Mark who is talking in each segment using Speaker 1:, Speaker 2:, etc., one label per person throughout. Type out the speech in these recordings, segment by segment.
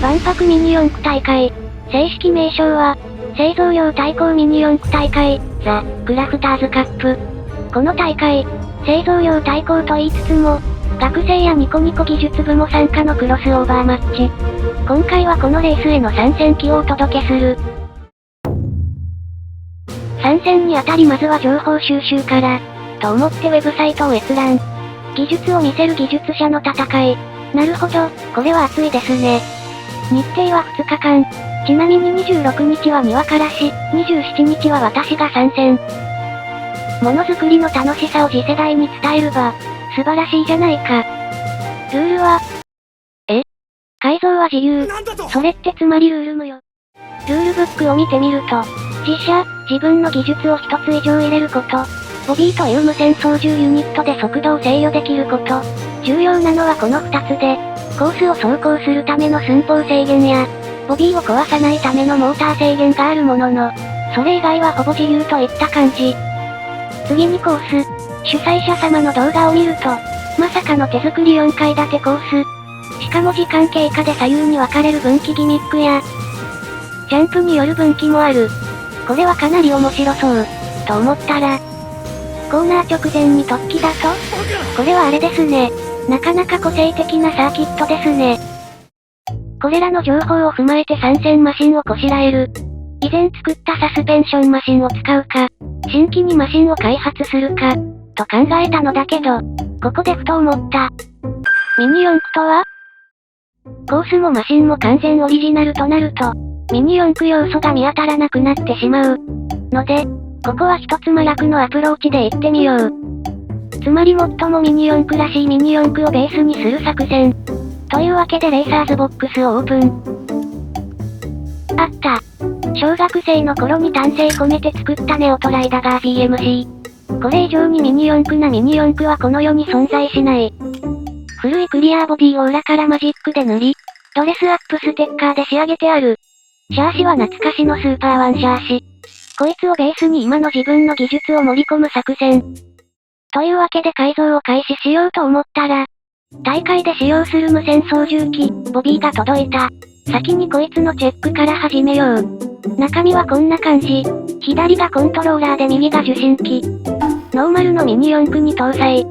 Speaker 1: 万博ミニ四駆大会。正式名称は、製造業対抗ミニ四駆大会、ザ・クラフターズカップ。この大会、製造業対抗と言いつつも、学生やニコニコ技術部も参加のクロスオーバーマッチ。今回はこのレースへの参戦記をお届けする。参戦にあたりまずは情報収集から、と思ってウェブサイトを閲覧。技術を見せる技術者の戦い。なるほど、これは熱いですね。日程は2日間。ちなみに26日は三輪からし、27日は私が参戦。ものづくりの楽しさを次世代に伝える場。素晴らしいじゃないか。ルールは、改造は自由。それってつまりルール無よ。ルールブックを見てみると、自社、自分の技術を一つ以上入れること。ボビーという無線操縦ユニットで速度を制御できること。重要なのはこの2つで、コースを走行するための寸法制限や、ボビーを壊さないためのモーター制限があるものの、それ以外はほぼ自由といった感じ。次にコース。主催者様の動画を見ると、まさかの手作り4階建てコース。しかも時間経過で左右に分かれる分岐ギミックや、ジャンプによる分岐もある。これはかなり面白そう、と思ったら、コーナー直前に突起だと？これはあれですね。なかなか個性的なサーキットですね。これらの情報を踏まえて参戦マシンをこしらえる。以前作ったサスペンションマシンを使うか、新規にマシンを開発するか、と考えたのだけど、ここでふと思った。ミニ四駆とは？コースもマシンも完全オリジナルとなると、ミニ四駆要素が見当たらなくなってしまう。ので、ここは一つ真逆のアプローチで行ってみよう。つまり最もミニ四駆らしいミニ四駆をベースにする作戦。というわけでレーサーズボックスをオープン。あった。小学生の頃に丹精込めて作ったネオトライダガー GMC。これ以上にミニ四駆なミニ四駆はこの世に存在しない。古いクリアーボディを裏からマジックで塗り、ドレスアップステッカーで仕上げてある。シャーシは懐かしのスーパーワンシャーシ。こいつをベースに今の自分の技術を盛り込む作戦。というわけで改造を開始しようと思ったら、大会で使用する無線操縦機、ボビーが届いた。先にこいつのチェックから始めよう。中身はこんな感じ。左がコントローラーで右が受信機。ノーマルのミニ四駆に搭載。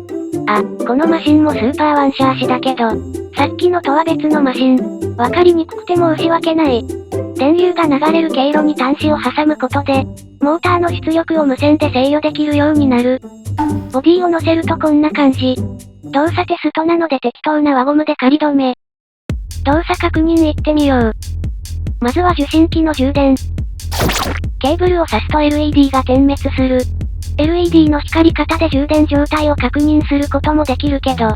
Speaker 1: あ、このマシンもスーパーワンシャーシだけど、さっきのとは別のマシン。わかりにくくて申し訳ない。電流が流れる経路に端子を挟むことで、モーターの出力を無線で制御できるようになる。ボディを乗せるとこんな感じ。動作テストなので適当な輪ゴムで仮止め。動作確認いってみよう。まずは受信機の充電。ケーブルを挿すと LED が点滅する。LED の光り方で充電状態を確認することもできるけど、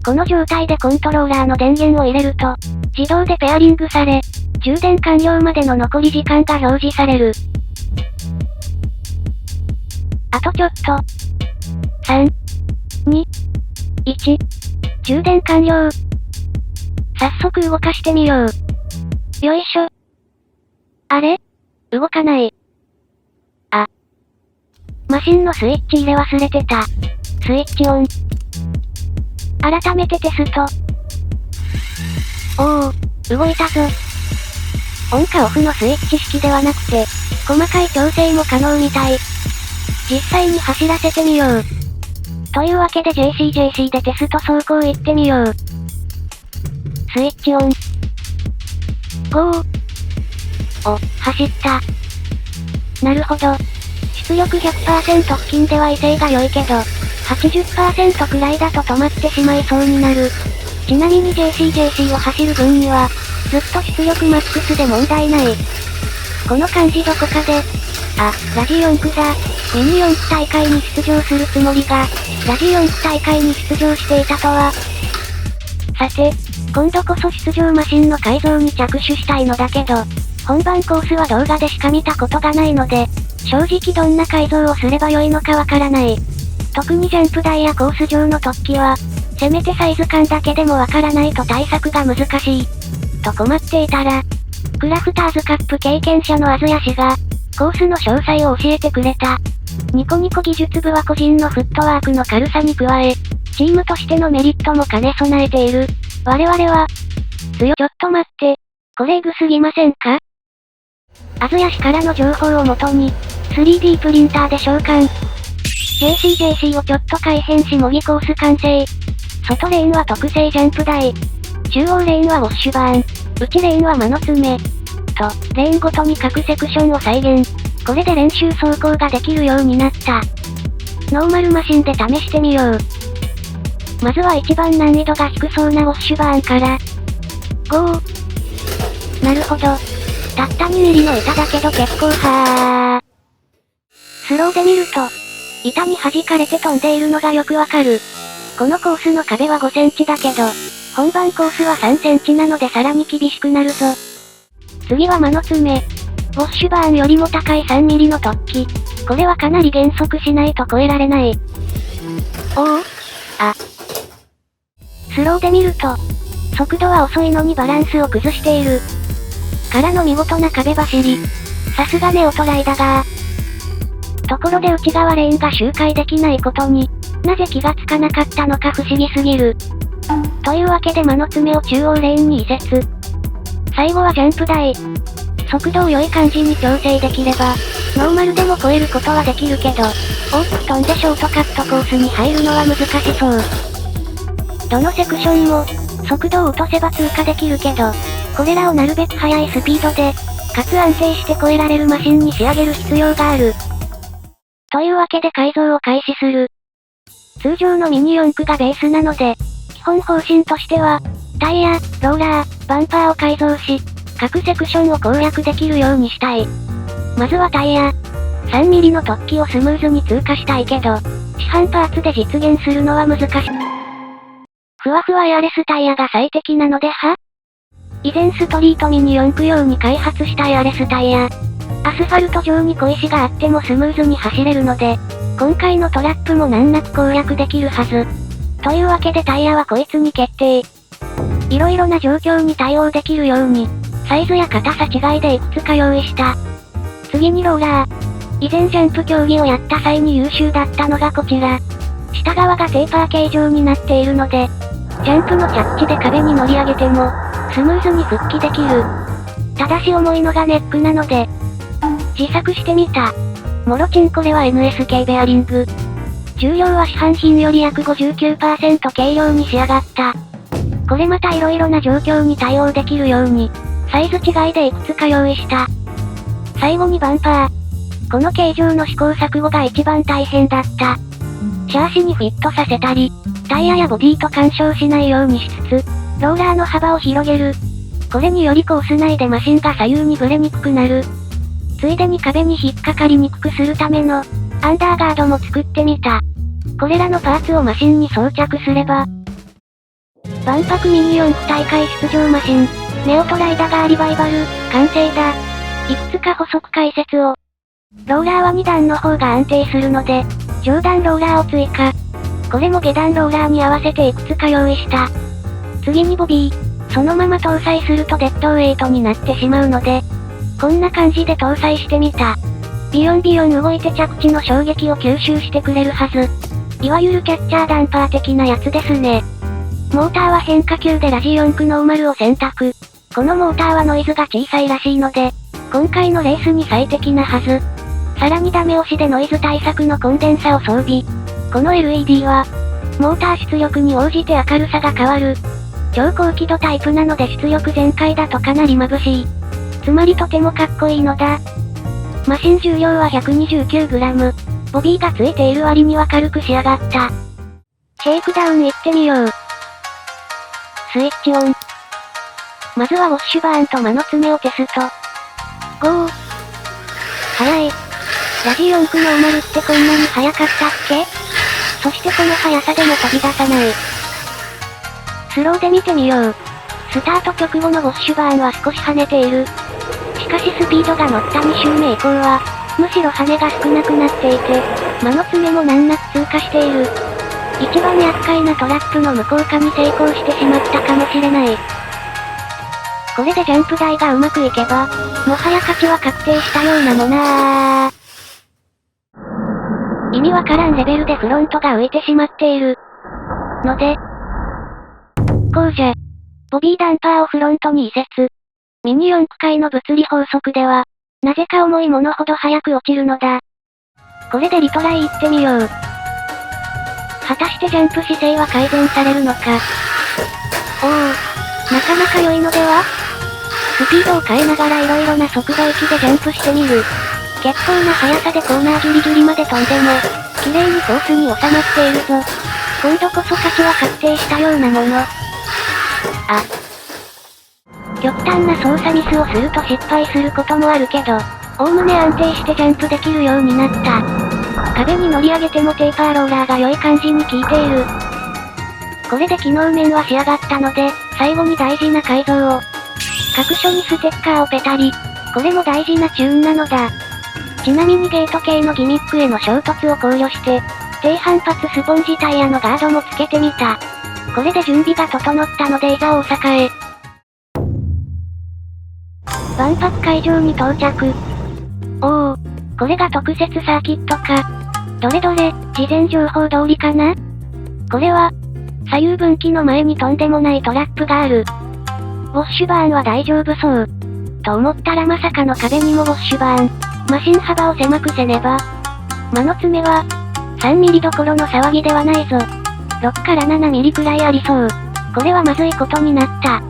Speaker 1: この状態でコントローラーの電源を入れると、自動でペアリングされ、充電完了までの残り時間が表示される。あとちょっと。3、2、1。充電完了。早速動かしてみよう。よいしょ。あれ？動かない。あ。マシンのスイッチ入れ忘れてた。スイッチオン。改めてテスト。おー、動いたぞ。オンかオフのスイッチ式ではなくて、細かい調整も可能みたい。実際に走らせてみよう。というわけで JCJC でテスト走行行ってみよう。スイッチオン。ゴー。お、走った。なるほど。出力 100% 付近では威勢が良いけど、80% くらいだと止まってしまいそうになる。ちなみに JCJC を走る分には、ずっと出力マックスで問題ない。この感じどこかで、あ、ラジ四駆だ。ミニ四駆大会に出場するつもりが、ラジ四駆大会に出場していたとは。さて、今度こそ出場マシンの改造に着手したいのだけど、本番コースは動画でしか見たことがないので、正直どんな改造をすればよいのかわからない。特にジャンプ台やコース上の突起は、せめてサイズ感だけでもわからないと対策が難しい。と困っていたら、クラフターズカップ経験者のあずや氏が、コースの詳細を教えてくれた。ニコニコ技術部は個人のフットワークの軽さに加え、チームとしてのメリットも兼ね備えている。我々は、ちょっと待って。これエグすぎませんか？アズヤ氏からの情報をもとに、3D プリンターで召喚。JCJC をちょっと改変し模擬コース完成。外レーンは特製ジャンプ台。中央レーンはウォッシュバーン。内レーンは魔の爪。と、レーンごとに各セクションを再現。これで練習走行ができるようになった。ノーマルマシンで試してみよう。まずは一番難易度が低そうなウォッシュバーンから。ゴー。なるほど。たった2ミリの板だけど結構はー。スローで見ると、板に弾かれて飛んでいるのがよくわかる。このコースの壁は5センチだけど、本番コースは3センチなのでさらに厳しくなるぞ。次は魔の爪。ウォッシュバーンよりも高い3ミリの突起。これはかなり減速しないと越えられない。おお。あ。スローで見ると、速度は遅いのにバランスを崩している。からの見事な壁走り。さすがネオトライだが。ところで内側レーンが周回できないことに、なぜ気がつかなかったのか不思議すぎる。というわけで魔の爪を中央レーンに移設。最後はジャンプ台。速度を良い感じに調整できれば、ノーマルでも超えることはできるけど、大きく飛んでショートカットコースに入るのは難しそう。どのセクションも、速度を落とせば通過できるけど、これらをなるべく速いスピードで、かつ安定して超えられるマシンに仕上げる必要がある。というわけで改造を開始する。通常のミニ四駆がベースなので、基本方針としては、タイヤ、ローラー、バンパーを改造し、各セクションを攻略できるようにしたい。まずはタイヤ。3ミリの突起をスムーズに通過したいけど、市販パーツで実現するのは難しい。ふわふわエアレスタイヤが最適なのでは？以前ストリートミニ四駆用に開発したエアレスタイヤ。アスファルト上に小石があってもスムーズに走れるので、今回のトラップも難なく攻略できるはず。というわけでタイヤはこいつに決定。いろいろな状況に対応できるように、サイズや硬さ違いでいくつか用意した。次にローラー。以前ジャンプ競技をやった際に優秀だったのがこちら。下側がテーパー形状になっているので、ジャンプの着地で壁に乗り上げても、スムーズに復帰できる。ただし重いのがネックなので、自作してみた。もろちんこれは NSK ベアリング。重量は市販品より約 59% 軽量に仕上がった。これまた色々な状況に対応できるように、サイズ違いでいくつか用意した。最後にバンパー。この形状の試行錯誤が一番大変だった。シャーシにフィットさせたり、タイヤやボディと干渉しないようにしつつ、ローラーの幅を広げる。これによりコース内でマシンが左右にブレにくくなる。ついでに壁に引っかかりにくくするための、アンダーガードも作ってみた。これらのパーツをマシンに装着すれば、万博ミニ四駆大会出場マシン、ネオトライダガーリバイバル、完成だ。いくつか補足解説を。ローラーは2段の方が安定するので、上段ローラーを追加。これも下段ローラーに合わせていくつか用意した。次にボビー。そのまま搭載するとデッドウェイトになってしまうので、こんな感じで搭載してみた。ビヨンビヨン動いて着地の衝撃を吸収してくれるはず。いわゆるキャッチャーダンパー的なやつですね。モーターは変化球でラジ4駆ノーマルを選択。このモーターはノイズが小さいらしいので、今回のレースに最適なはず。さらにダメ押しでノイズ対策のコンデンサを装備。この LED は、モーター出力に応じて明るさが変わる。超高輝度タイプなので出力全開だとかなり眩しい。つまりとてもかっこいいのだ。マシン重量は 129g。ボビーがついている割には軽く仕上がった。シェイクダウン行ってみよう。スイッチオン。まずはウォッシュバーンと魔の爪をテスト。ゴー。速い。ラジ4駆ノーマルってこんなに速かったっけ？そしてこの速さでも飛び出さない。スローで見てみよう。スタート直後のウォッシュバーンは少し跳ねている。しかしスピードが乗った2周目以降は、むしろ跳ねが少なくなっていて、魔の爪も難なく通過している。一番厄介なトラップの無効化に成功してしまったかもしれない。これでジャンプ台がうまくいけば、もはや勝ちは確定したようなもなー。意味わからんレベルでフロントが浮いてしまっている。ので、こうじゃ。ボビーダンパーをフロントに移設。ミニ四駆界の物理法則では、なぜか重いものほど早く落ちるのだ。これでリトライ行ってみよう。果たしてジャンプ姿勢は改善されるのか。おお、なかなか良いのでは？スピードを変えながら色々な速度域でジャンプしてみる。結構な速さでコーナーギリギリまで飛んでも、綺麗にコースに収まっているぞ。今度こそ勝ちは確定したようなもの。あ。極端な操作ミスをすると失敗することもあるけど、おおむね安定してジャンプできるようになった。壁に乗り上げてもテーパーローラーが良い感じに効いている。これで機能面は仕上がったので、最後に大事な改造を。各所にステッカーをペタリ。これも大事なチューンなのだ。ちなみにゲート系のギミックへの衝突を考慮して、低反発スポンジタイヤのガードもつけてみた。これで準備が整ったのでいざ大阪へ。万博会場に到着。おお、これが特設サーキットか。どれどれ、事前情報通りかな？これは、左右分岐の前にとんでもないトラップがある。ウォッシュバーンは大丈夫そう。と思ったらまさかの壁にもウォッシュバーン。マシン幅を狭くせねば。間の爪は、3ミリどころの騒ぎではないぞ。6から7ミリくらいありそう。これはまずいことになった。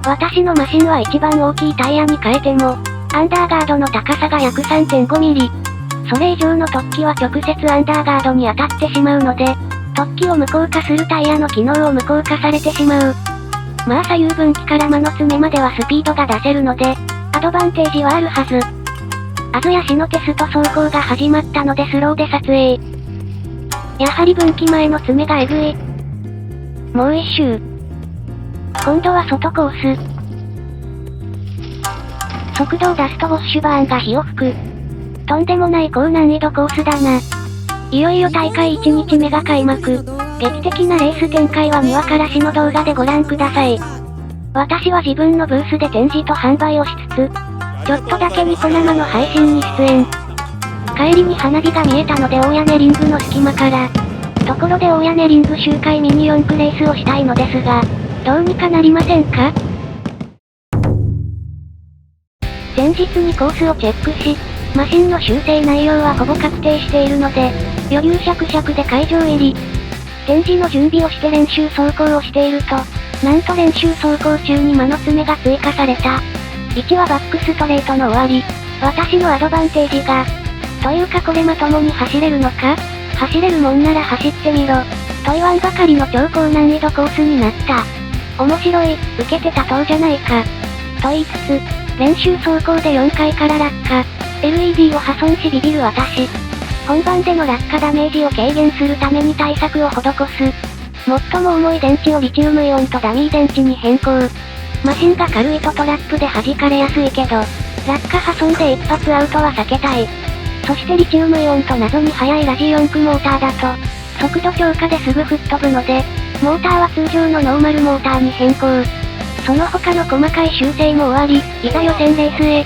Speaker 1: 私のマシンは一番大きいタイヤに変えても、アンダーガードの高さが約 3.5 ミリ。それ以上の突起は直接アンダーガードに当たってしまうので、突起を無効化するタイヤの機能を無効化されてしまう。まあ左右分岐から間の爪まではスピードが出せるので、アドバンテージはあるはず。アズヤシのテスト走行が始まったのでスローで撮影。やはり分岐前の爪がえぐい。もう一周。今度は外コース。速度を出すとウォッシュバーンが火を吹く。とんでもない高難易度コースだな。いよいよ大会1日目が開幕。劇的なレース展開は見分からしの動画でご覧ください。私は自分のブースで展示と販売をしつつ、ちょっとだけニコ生の配信に出演。帰りに花火が見えたので大屋根リングの隙間から。ところで大屋根リング周回ミニ四駆レースをしたいのですが、どうにかなりませんか？前日にコースをチェックし、マシンの修正内容はほぼ確定しているので、余裕しゃくしゃくで会場入り。展示の準備をして練習走行をしていると、なんと練習走行中に間の爪が追加された。1はバックストレートの終わり。私のアドバンテージが。というかこれまともに走れるのか？走れるもんなら走ってみろ。と言わんばかりの超高難易度コースになった。面白い、受けて立とうじゃないか。と言いつつ、練習走行で4階から落下。LED を破損しビビる私。本番での落下ダメージを軽減するために対策を施す。最も重い電池をリチウムイオンとダミー電池に変更。マシンが軽いとトラップで弾かれやすいけど、落下破損で一発アウトは避けたい。そしてリチウムイオンと謎に速いラジ4駆モーターだと、速度超過ですぐ吹っ飛ぶので、モーターは通常のノーマルモーターに変更。その他の細かい修正も終わり、いざ予選レースへ。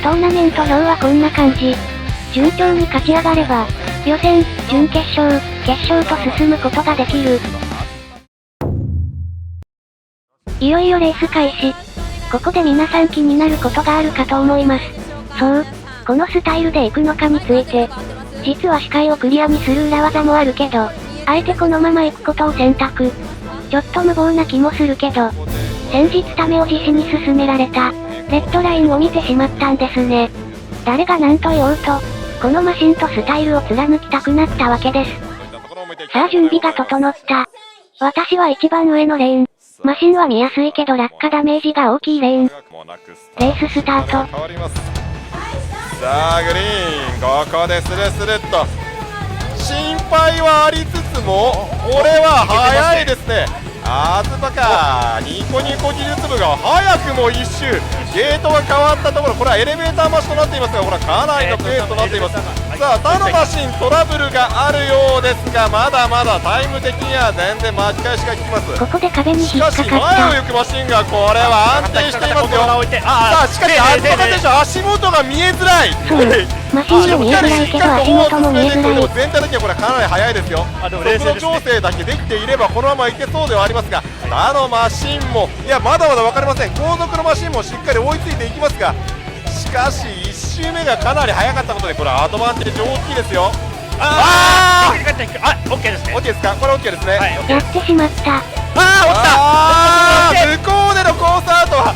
Speaker 1: トーナメント表はこんな感じ。順調に勝ち上がれば、予選、準決勝、決勝と進むことができる。いよいよレース開始。ここで皆さん気になることがあるかと思います。そう、このスタイルで行くのかについて。実は視界をクリアにする裏技もあるけど、あえてこのまま行くことを選択。ちょっと無謀な気もするけど、先日ためを自死に勧められた、レッドラインを見てしまったんですね。誰が何と言おうと、このマシンとスタイルを貫きたくなったわけです。さあ準備が整った。私は一番上のレーン。マシンは見やすいけど落下ダメージが大きいレーン。レーススタート。さ
Speaker 2: あグリーン、ここでスルスルっと。心配はありつつも、これは早いですね。あずばか、ニコニコ技術部が早くも一周、ゲートが変わったところ、これはエレベーター待ちとなっていますが、これはかなりのペースとなっています。さあ他のマシントラブルがあるようですが、まだまだタイム的には全然巻き返しが効きます。
Speaker 1: ここで壁に引っかかった。
Speaker 2: しかし前を行くマシンがこれは安定していますよ。さあしかしアズバカ選手、足元が見えづらい。
Speaker 1: マシンが見えづらいけど足元も見えづらい。
Speaker 2: 全体的にはこれはかなり速いですよ。速度調整だけできていればこのままいけそうではありますが、他のマシンもいやまだまだ分かりません。後続のマシンもしっかり追いついていきますが、しかし1周目がかなり速かったことでこれアドバンテージ大きいですよ。
Speaker 3: あ、オッケーですね。
Speaker 2: OK ですか、これ OK ですね。
Speaker 3: はい、
Speaker 1: やってしまった。
Speaker 2: 向こうでのコースアウトは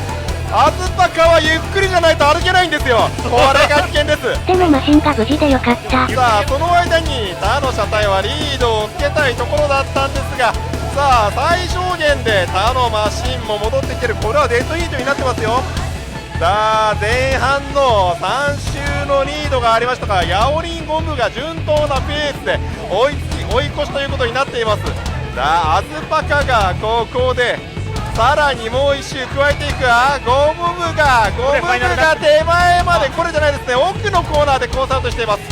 Speaker 2: アズパカはゆっくりじゃないと歩けないんですよ。これが危険です。
Speaker 1: でもマシンが無事でよかった。
Speaker 2: さあその間に他の車体はリードをつけたいところだったんですが、さあ最小限で他のマシンも戻ってきてる。これはデッドヒートになってますよ。さあ前半の3周のリードがありましたが、ヤオリンゴムが順当なペースで追い越しということになっています。さあアズパカがここでさらにもう1周加えていく。ゴムムが手前まで、これじゃないですね、奥のコーナーでコースアウトしています。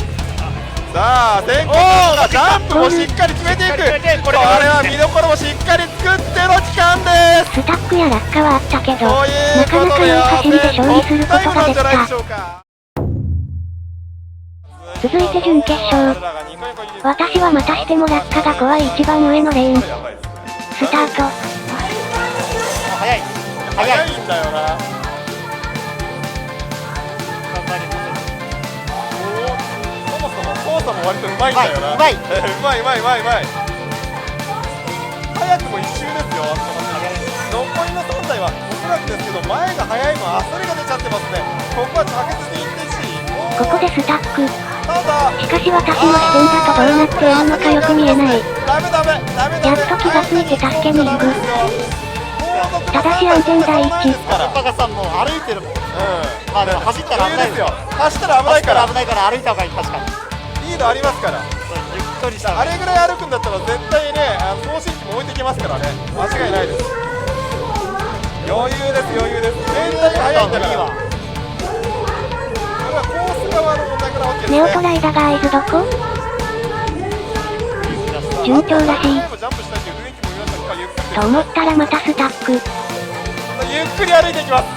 Speaker 2: さあ先行がジャンプもしっかり決めていく。これは見どころもしっかり作っての期間です。
Speaker 1: スタックや落下はあったけど、
Speaker 2: という
Speaker 1: なかなか良い走りで勝利することができた。続いて準決勝。私はまたしても落下が怖い一番上のレーン。スタート。
Speaker 3: 早い
Speaker 2: んだよな。そもそも操作も割とうまいんだよな。うまい早くも1周ですよ。残りの3台はおそらくですけど前が速いのは焦りが出ちゃってますね。ここは着実にいってし、
Speaker 1: ここでスタック。
Speaker 2: ただ
Speaker 1: しかし私の視点だとどうなっているのかよく見えない。
Speaker 2: ダメ
Speaker 1: やっと気がついて助けに行く。ただし安全第一。
Speaker 3: アルパカさんも歩いてるもん。まあでも走ったら危ない
Speaker 2: ですよ。走ったら危ないから
Speaker 3: 歩いた方がいい。確かに
Speaker 2: リードありますから。
Speaker 3: ゆっくりした
Speaker 2: あれぐらい歩くんだったら絶対ね、送信機も置いてきますからね。間違いないです。余裕です。全体が速いんだから。これはコース側の問題から OK ですね。
Speaker 1: ネオトライダが合図どこ？順調らしい。と思ったらまたスタック。
Speaker 2: ゆっくり歩いていきます。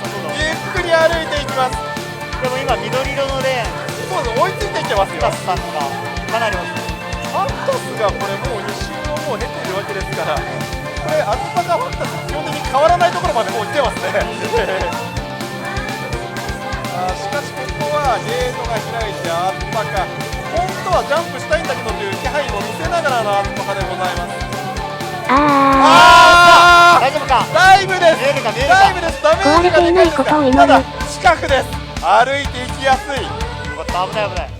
Speaker 3: でも今緑色のレーン、
Speaker 2: そうです、追いついていってますよ。
Speaker 3: タスさんがかなり遅い。
Speaker 2: ファンタスがこれもう2周をもう経ているわけですから、これアルパカファンタス基本的に変わらないところまでもう来てますね。しかしここはゲートが開いてアルパカ、本当はジャンプしたいんだけどという気配も見せながらのアルパカでございます。
Speaker 3: 大丈夫か。
Speaker 2: ダイブです。ダメージがでかいですが、ただ近くです。歩いていきやすい。
Speaker 3: 危ない。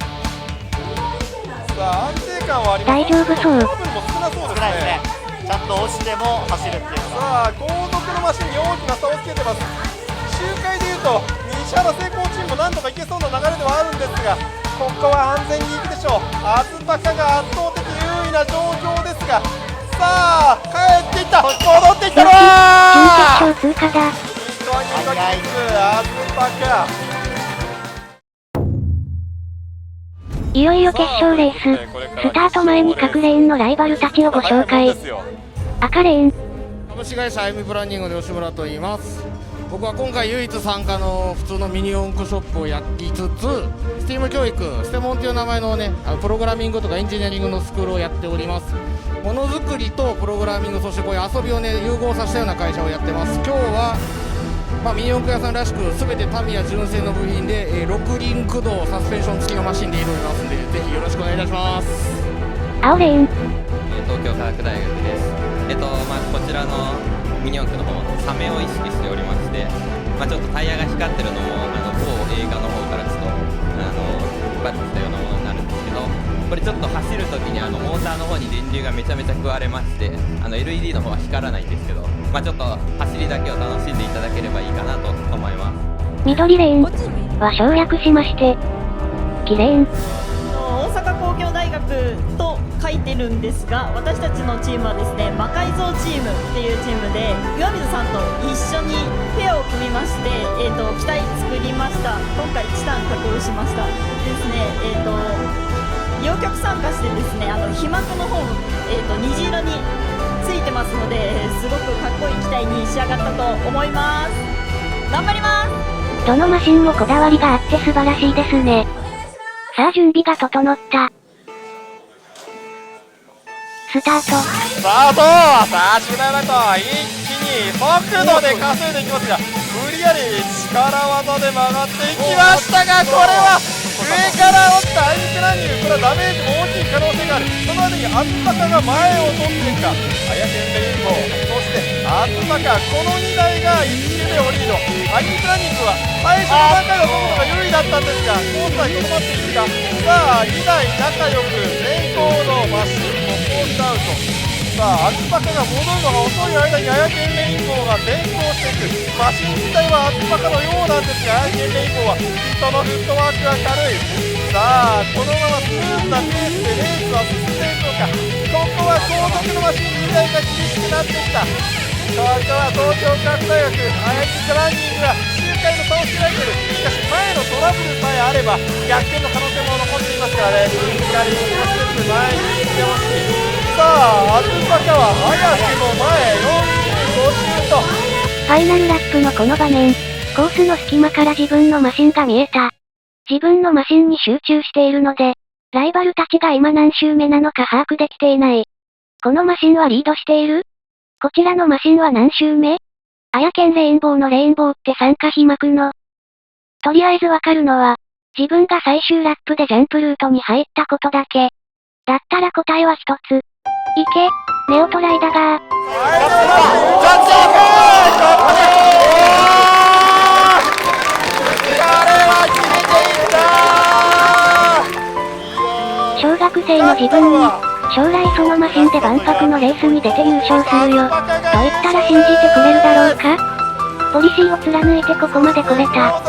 Speaker 2: さあ安定感はあります。
Speaker 1: 大丈夫そう。
Speaker 2: トラブルも少なそうですね。
Speaker 3: ちゃんと押しても走るっていうのが。
Speaker 2: さあ後続のマシンに大きな差をつけてます。周回でいうと西原成功チームもなんとかいけそうな流れではあるんですが、ここは安全にいくでしょう。アズパカが圧倒的優位な状況ですが、さあ帰っていった、戻ってきたのは
Speaker 1: 準決勝通過だ。
Speaker 2: アズパカ。
Speaker 1: いよいよ決勝レース。スタート前に各レーンのライバルたちをご紹介。赤レーン。
Speaker 4: 株式会社アイムプランニングの吉村と言います。僕は今回唯一参加の普通のミニ四駆ショップをやりつつ、スティーム教育、ステモンという名前のね、プログラミングとかエンジニアリングのスクールをやっております。ものづくりとプログラミング、そしてこういう遊びをね、融合させたような会社をやってます。今日はミニ四駆屋さんらしく全てタミヤ純正の部品で、6輪駆動サスペンション付きのマシンで挑みますので、ぜひよろしくお願いいたします。
Speaker 1: 青レーン。
Speaker 5: 東京科学大学です。こちらのミニ四駆の方、サメを意識しておりまして、ちょっとタイヤが光ってるのも某映画の方からちょっと引っ張ってきたようなものになるんですけど、これちょっと走るときにモーターの方に電流がめちゃめちゃ食われまして、LED の方は光らないんですけど、ちょっと走りだけを楽しんでいただければいいかなと思います。
Speaker 1: 緑レーンは省略しまして、黄レーン。
Speaker 6: 大阪工業大学と書いてるんですが、私たちのチームはですね、魔改造チームっていうチームで岩水さんと一緒にペアを組みまして、機体作りました。今回チタン加工しましたですね。両極参加してですね、被膜の方も、虹色についてますので、すごくかっこいい機体に仕上がったと思います。頑張ります。
Speaker 1: どのマシンもこだわりがあって素晴らしいですね。さあ準備が整った。スタート。
Speaker 2: さあシュナイライト一気にに速度で稼いでいきますが、無理やり力技で曲がっていきましたが、これは上から落ちたアイムクランニング、これはダメージも大きい可能性がある。そのあたりアズマカが前を取っていくか、アヤケンレインボー、そしてアズマカ、この2台が1周目をリード。アイムクランニングは最初の段階はどこが優位だったんですが、コースはとどまっていくか。さあ2台仲良く前方のマシンもコースアウト。さあアズマカが戻るのが遅い間にアヤケンレインボーが先行していく。マシン自体はアズマカのようなんですが、アヤケンレインボーは人のフットワークが軽い。さあこのままスムーズなペースでレースは進んでいくのか。ここは後続のマシン2台が厳しくなってきた。ここは東京科学大学アヤキクランニングが周回の差を開いている。しかし前のトラブルさえあれば逆転の可能性も残っていますからね。しっかり少しずつ前に行ってほしい。さあアズマカは早くも前45周と。
Speaker 1: ファイナルラップのこの場面、コースの隙間から自分のマシンが見えた。自分のマシンに集中しているので、ライバルたちが今何周目なのか把握できていない。このマシンはリードしている？こちらのマシンは何周目？アヤケンレインボーのレインボーって参加費巻くの？とりあえずわかるのは、自分が最終ラップでジャンプルートに入ったことだけ。だったら答えは一つ。いけ、ネオトライダガー。小学生の自分に、将来そのマシンで万博のレースに出て優勝するよ、と言ったら信じてくれるだろうか？ポリシーを貫いてここまで来れた。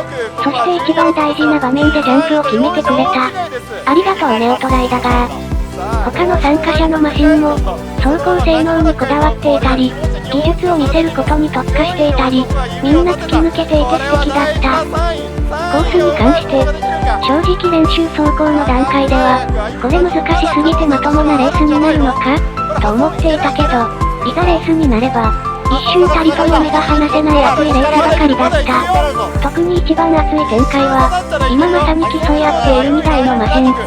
Speaker 1: そして一番大事な場面でジャンプを決めてくれた。ありがとうネオトライダガー。他の参加者のマシンも、走行性能にこだわっていたり、技術を見せることに特化していたり、みんな突き抜けていて素敵だった。コースに関して、正直練習走行の段階では、これ難しすぎてまともなレースになるのかと思っていたけど、いざレースになれば、一瞬たりとも目が離せない熱いレースばかりだった。特に一番熱い展開は、今まさに競い合っている2台のマシン。ト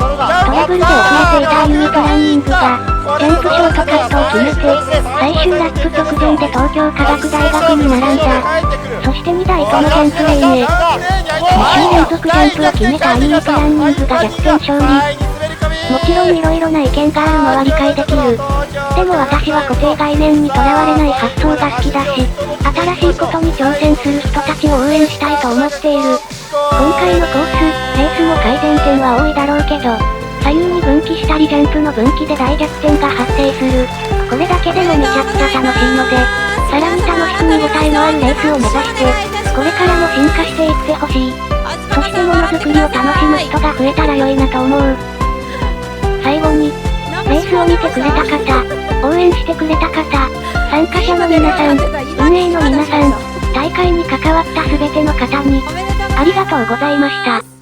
Speaker 1: ラブルで遅れていたアイムプランニングが、ジャンプショートカットを決めて、最終ラップ直前で東京科学大学に並んだ。そして2台ともジャンプレーンへ。2週連続ジャンプを決めたアイムプランニングが逆転勝利。もちろん色々な意見があるのは理解できる。でも私は固定概念にとらわれない発想が好きだし、新しいことに挑戦する人たちを応援したいと思っている。今回のコース、レースも改善点は多いだろうけど、左右に分岐したりジャンプの分岐で大逆転が発生する。これだけでもめちゃくちゃ楽しいので、さらに楽しく見応えのあるレースを目指して、これからも進化していってほしい。そしてものづくりを楽しむ人が増えたら良いなと思う。最後に、レースを見てくれた方、応援してくれた方、参加者の皆さん、運営の皆さん、大会に関わった全ての方に、ありがとうございました。